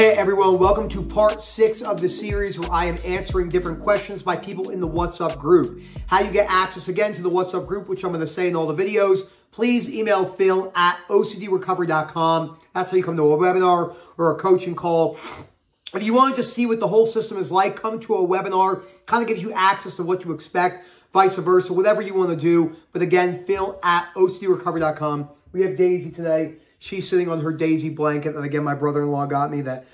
Hey everyone, welcome to part 6 of the series where I am answering different questions by people in the WhatsApp group. How you get access again to the WhatsApp group, which I'm going to say in all the videos, please email phil@ocdrecovery.com. That's how you come to a webinar or a coaching call. If you want to just see what the whole system is like, come to a webinar. Kind of gives you access to what to expect, vice versa, whatever you want to do. But again, phil@ocdrecovery.com. We have Daisy today. She's sitting on her Daisy blanket. And again, my brother-in-law got me that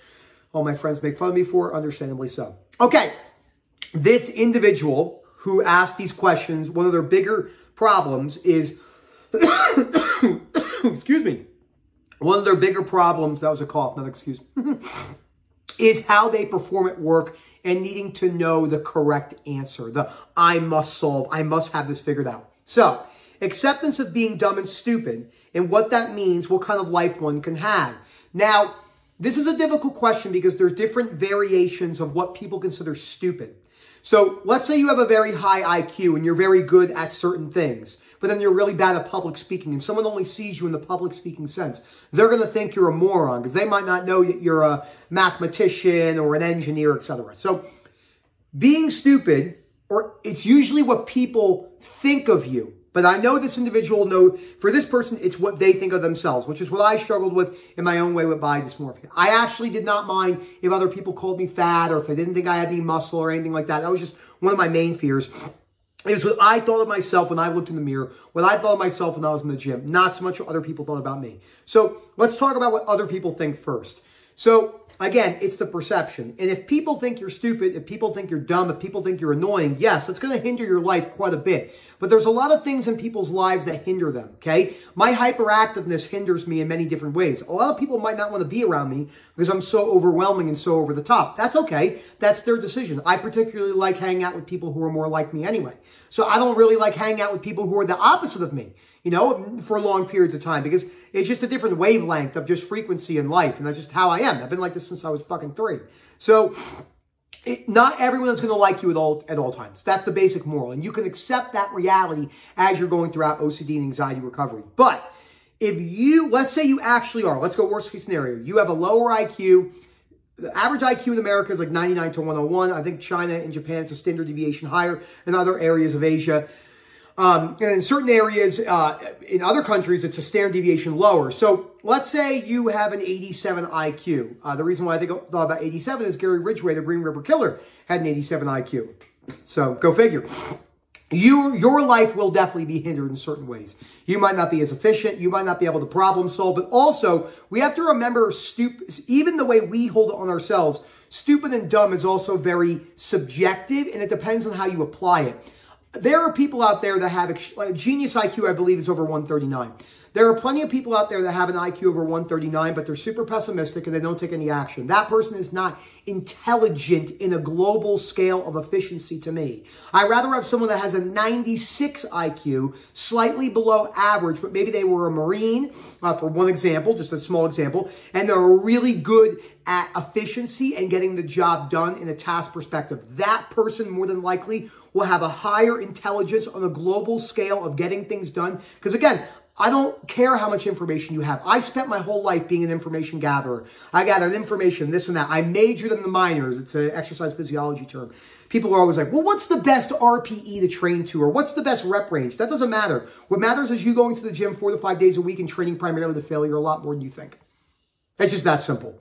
all my friends make fun of me for, understandably so. Okay, this individual who asked these questions, one of their bigger problems is, excuse me, one of their bigger problems, that was a cough, not excuse, is how they perform at work and needing to know the correct answer. The I must solve, I must have this figured out. So, acceptance of being dumb and stupid and what that means, what kind of life one can have. Now, this is a difficult question because there's different variations of what people consider stupid. So let's say you have a very high IQ and you're very good at certain things, but then you're really bad at public speaking and someone only sees you in the public speaking sense. They're going to think you're a moron because they might not know that you're a mathematician or an engineer, etc. So being stupid, or it's usually what people think of you. But I know this individual, for this person, it's what they think of themselves, which is what I struggled with in my own way with body dysmorphia. I actually did not mind if other people called me fat or if they didn't think I had any muscle or anything like that. That was just one of my main fears. It was what I thought of myself when I looked in the mirror, what I thought of myself when I was in the gym, not so much what other people thought about me. So let's talk about what other people think first. So again, it's the perception. And if people think you're stupid, if people think you're dumb, if people think you're annoying, yes, it's going to hinder your life quite a bit. But there's a lot of things in people's lives that hinder them, okay? My hyperactiveness hinders me in many different ways. A lot of people might not want to be around me because I'm so overwhelming and so over the top. That's okay. That's their decision. I particularly like hanging out with people who are more like me anyway. So I don't really like hanging out with people who are the opposite of me, you know, for long periods of time because it's just a different wavelength of just frequency in life. And that's just how I am. I've been like this since I was fucking 3. So not everyone's going to like you at all times. That's the basic moral. And you can accept that reality as you're going throughout OCD and anxiety recovery. But if you, let's say you actually are, let's go worst case scenario. You have a lower IQ. The average IQ in America is like 99 to 101. I think China and Japan, it's a standard deviation higher than other areas of Asia. And in certain areas, in other countries, it's a standard deviation lower. So let's say you have an 87 IQ. The reason why I thought about 87 is Gary Ridgway, the Green River Killer, had an 87 IQ. So go figure. Your life will definitely be hindered in certain ways. You might not be as efficient. You might not be able to problem solve. But also, we have to remember, even the way we hold it on ourselves, stupid and dumb is also very subjective, and it depends on how you apply it. There are people out there that have genius IQ, I believe, is over 139. There are plenty of people out there that have an IQ over 139, but they're super pessimistic and they don't take any action. That person is not intelligent in a global scale of efficiency to me. I'd rather have someone that has a 96 IQ, slightly below average, but maybe they were a Marine, for one example, just a small example, and they're really good at efficiency and getting the job done in a task perspective. That person more than likely will have a higher intelligence on a global scale of getting things done. Because again, I don't care how much information you have. I spent my whole life being an information gatherer. I gathered information, this and that. I majored in the minors. It's an exercise physiology term. People are always like, well, what's the best RPE to train to? Or what's the best rep range? That doesn't matter. What matters is you going to the gym 4 to 5 days a week and training primarily to failure a lot more than you think. It's just that simple.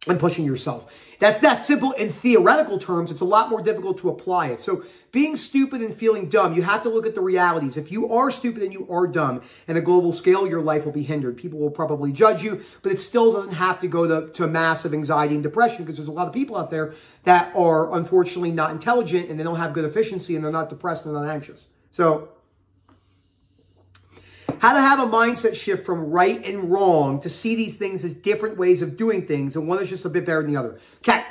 And pushing yourself. That's that simple in theoretical terms. It's a lot more difficult to apply it. So being stupid and feeling dumb, you have to look at the realities. If you are stupid and you are dumb in a global scale, your life will be hindered. People will probably judge you, but it still doesn't have to go to massive anxiety and depression because there's a lot of people out there that are unfortunately not intelligent and they don't have good efficiency and they're not depressed and they're not anxious. So how to have a mindset shift from right and wrong to see these things as different ways of doing things, and one is just a bit better than the other. Okay,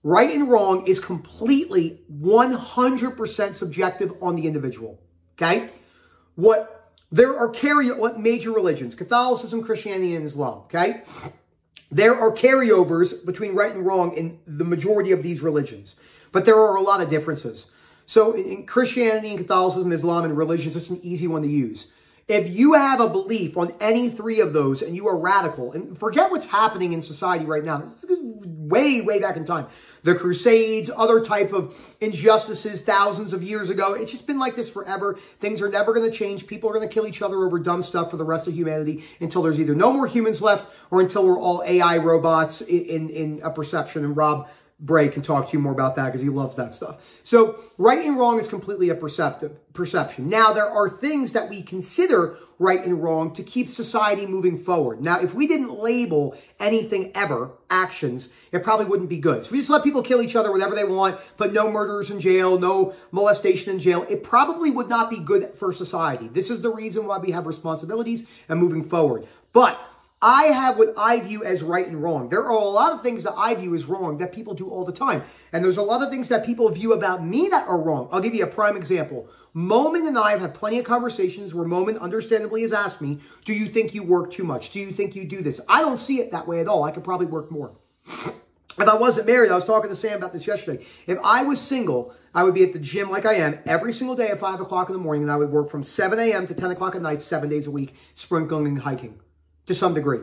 right and wrong is completely 100% subjective on the individual. Okay, there are major religions: Catholicism, Christianity, and Islam. Okay, there are carryovers between right and wrong in the majority of these religions, but there are a lot of differences. So in Christianity and Catholicism, Islam, and religions, it's an easy one to use. If you have a belief on any three of those and you are radical, and forget what's happening in society right now. This is way, way back in time. The Crusades, other type of injustices thousands of years ago. It's just been like this forever. Things are never going to change. People are going to kill each other over dumb stuff for the rest of humanity until there's either no more humans left or until we're all AI robots in a perception. And Rob Bray can talk to you more about that because he loves that stuff. So right and wrong is completely a perception. Now, there are things that we consider right and wrong to keep society moving forward. Now, if we didn't label anything ever actions, it probably wouldn't be good. So if we just let people kill each other whenever they want, put no murderers in jail, no molestation in jail, it probably would not be good for society. This is the reason why we have responsibilities and moving forward. But I have what I view as right and wrong. There are a lot of things that I view as wrong that people do all the time. And there's a lot of things that people view about me that are wrong. I'll give you a prime example. Momin and I have had plenty of conversations where Momin understandably has asked me, do you think you work too much? Do you think you do this? I don't see it that way at all. I could probably work more. If I wasn't married, I was talking to Sam about this yesterday. If I was single, I would be at the gym like I am every single day at 5 o'clock in the morning, and I would work from 7 a.m. to 10 o'clock at night, 7 days a week, sprinkling and hiking. To some degree.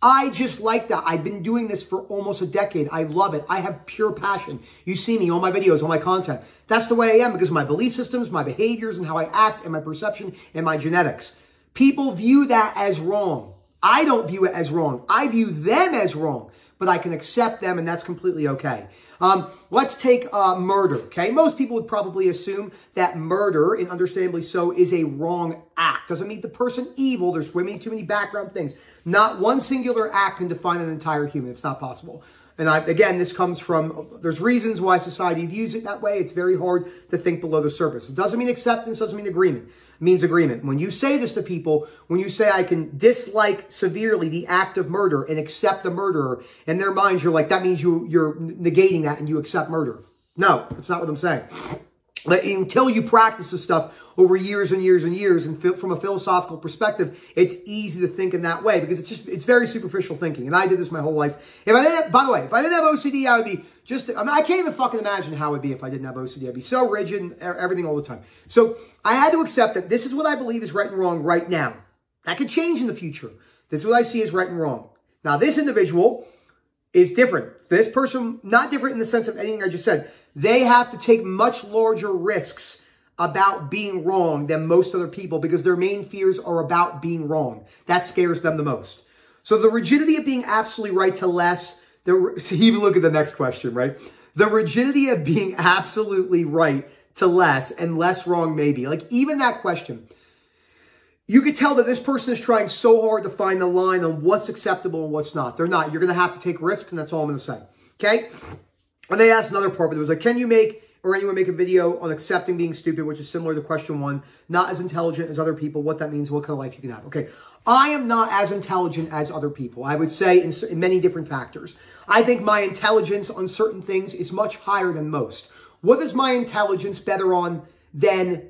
I just like that. I've been doing this for almost a decade. I love it. I have pure passion. You see me, all my videos, all my content. That's the way I am because of my belief systems, my behaviors, and how I act, and my perception, and my genetics. People view that as wrong. I don't view it as wrong. I view them as wrong, but I can accept them, and that's completely okay. Let's take murder, okay? Most people would probably assume that murder, and understandably so, is a wrong act. Doesn't make the person evil. There's way too many background things. Not one singular act can define an entire human. It's not possible. And again, this comes from, there's reasons why society views it that way. It's very hard to think below the surface. It doesn't mean acceptance, doesn't mean agreement. It means agreement. When you say this to people, when you say I can dislike severely the act of murder and accept the murderer, in their minds, you're like, that means you're negating that and you accept murder. No, that's not what I'm saying. But until you practice this stuff over years and years and years, and from a philosophical perspective, it's easy to think in that way because it's very superficial thinking. And I did this my whole life. By the way, if I didn't have OCD, I would be I can't even fucking imagine how it would be if I didn't have OCD. I'd be so rigid and everything all the time. So I had to accept that this is what I believe is right and wrong right now. That could change in the future. This is what I see as right and wrong. Now, this individual is different. This person, not different in the sense of anything I just said. They have to take much larger risks about being wrong than most other people because their main fears are about being wrong. That scares them the most. So the rigidity of being absolutely right to less, even look at the next question, right? The rigidity of being absolutely right to less and less wrong maybe. Like even that question, you could tell that this person is trying so hard to find the line on what's acceptable and what's not. They're not. You're going to have to take risks, and that's all I'm going to say. Okay? And they asked another part, but it was like, can you make or anyone make a video on accepting being stupid, which is similar to question 1, not as intelligent as other people, what that means, what kind of life you can have. Okay, I am not as intelligent as other people, I would say, in many different factors. I think my intelligence on certain things is much higher than most. What is my intelligence better on than,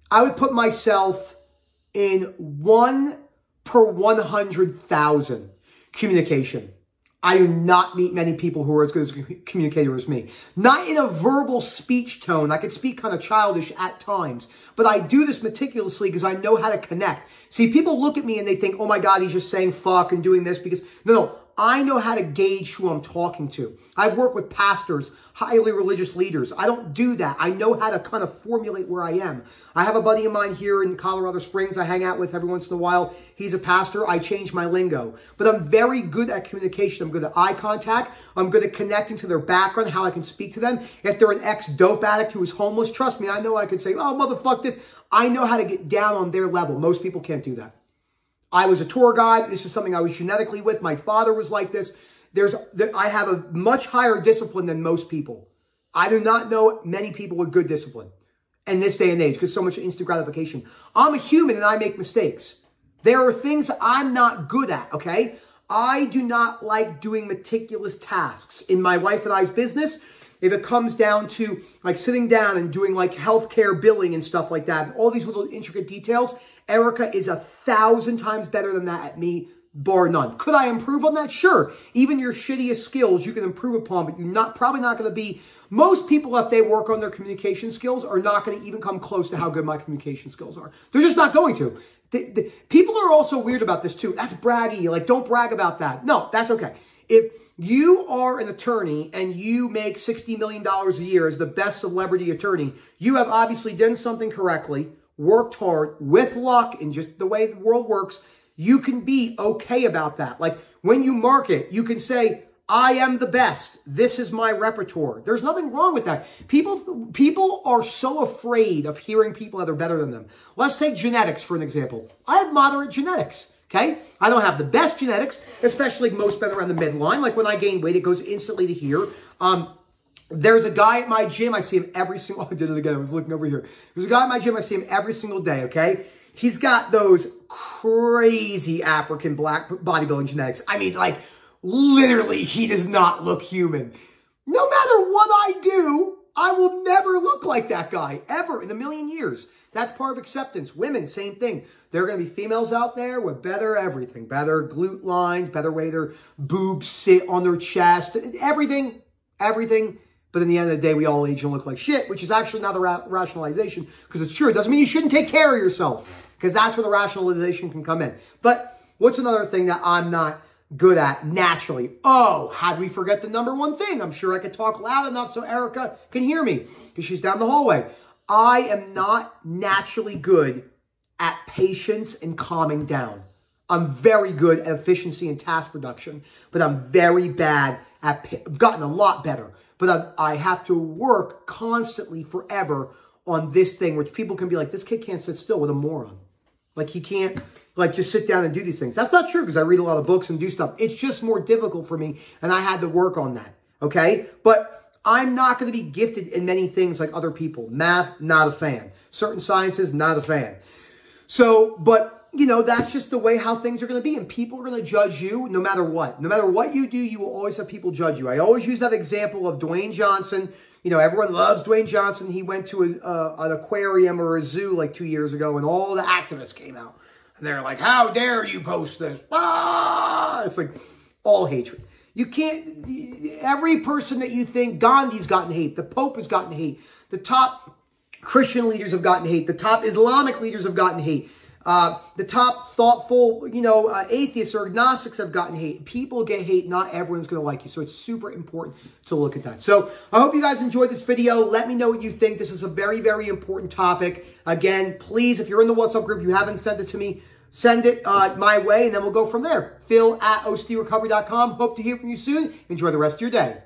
I would put myself in 1 per 100,000 communication. I do not meet many people who are as good as a communicator as me. Not in a verbal speech tone. I can speak kind of childish at times. But I do this meticulously because I know how to connect. See, people look at me and they think, oh my God, he's just saying fuck and doing this because... No, I know how to gauge who I'm talking to. I've worked with pastors, highly religious leaders. I don't do that. I know how to kind of formulate where I am. I have a buddy of mine here in Colorado Springs I hang out with every once in a while. He's a pastor. I change my lingo. But I'm very good at communication. I'm good at eye contact. I'm good at connecting to their background, how I can speak to them. If they're an ex-dope addict who is homeless, trust me, I know I can say, oh, motherfuck this. I know how to get down on their level. Most people can't do that. I was a tour guide. This is something I was genetically with. My father was like this. I have a much higher discipline than most people. I do not know many people with good discipline in this day and age because so much instant gratification. I'm a human and I make mistakes. There are things I'm not good at, okay? I do not like doing meticulous tasks. In my wife and I's business, if it comes down to like sitting down and doing like healthcare billing and stuff like that, and all these little intricate details, Erica is 1,000 times better than that at me, bar none. Could I improve on that? Sure. Even your shittiest skills you can improve upon, but you're probably not going to be... Most people, if they work on their communication skills, are not going to even come close to how good my communication skills are. They're just not going to. People are also weird about this too. That's braggy. Like, don't brag about that. No, that's okay. If you are an attorney and you make $60 million a year as the best celebrity attorney, you have obviously done something correctly, worked hard, with luck, and just the way the world works, you can be okay about that. Like, when you market, you can say, I am the best. This is my repertoire. There's nothing wrong with that. People are so afraid of hearing people that are better than them. Let's take genetics for an example. I have moderate genetics. Okay? I don't have the best genetics, especially most men around the midline. Like when I gain weight, it goes instantly to here. There's a guy at my gym. I see him every single... I did it again. I was looking over here. There's a guy at my gym. I see him every single day, okay? He's got those crazy African black bodybuilding genetics. I mean, like, literally, he does not look human. No matter what I do, I will never look like that guy, ever in a million years. That's part of acceptance. Women, same thing. There are going to be females out there with better everything. Better glute lines, better way their boobs sit on their chest. Everything. But in the end of the day, we all age and look like shit, which is actually not a rationalization, because it's true. It doesn't mean you shouldn't take care of yourself, because that's where the rationalization can come in. But what's another thing that I'm not good at naturally? Oh, how do we forget the number one thing? I'm sure I could talk loud enough so Erica can hear me, because she's down the hallway. I am not naturally good at patience and calming down. I'm very good at efficiency and task production, but I'm very bad at... I've gotten a lot better, but I have to work constantly forever on this thing, which people can be like, this kid can't sit still. What a moron. Like, he can't, like, just sit down and do these things. That's not true, because I read a lot of books and do stuff. It's just more difficult for me, and I had to work on that, okay? But I'm not going to be gifted in many things like other people. Math, not a fan. Certain sciences, not a fan. So, but, you know, that's just the way how things are going to be. And people are going to judge you no matter what. No matter what you do, you will always have people judge you. I always use that example of Dwayne Johnson. You know, everyone loves Dwayne Johnson. He went to an aquarium or a zoo like 2 years ago, and all the activists came out. And they're like, how dare you post this? Ah! It's like all hatred. You can't... Every person that you think... Gandhi's gotten hate. The Pope has gotten hate. The top Christian leaders have gotten hate. The top Islamic leaders have gotten hate. The top thoughtful, you know, atheists or agnostics have gotten hate. People get hate. Not everyone's going to like you. So it's super important to look at that. So I hope you guys enjoyed this video. Let me know what you think. This is a very, very important topic. Again, please, if you're in the WhatsApp group, you haven't sent it to me, send it my way, and then we'll go from there. Phil@ostrecovery.com. Hope to hear from you soon. Enjoy the rest of your day.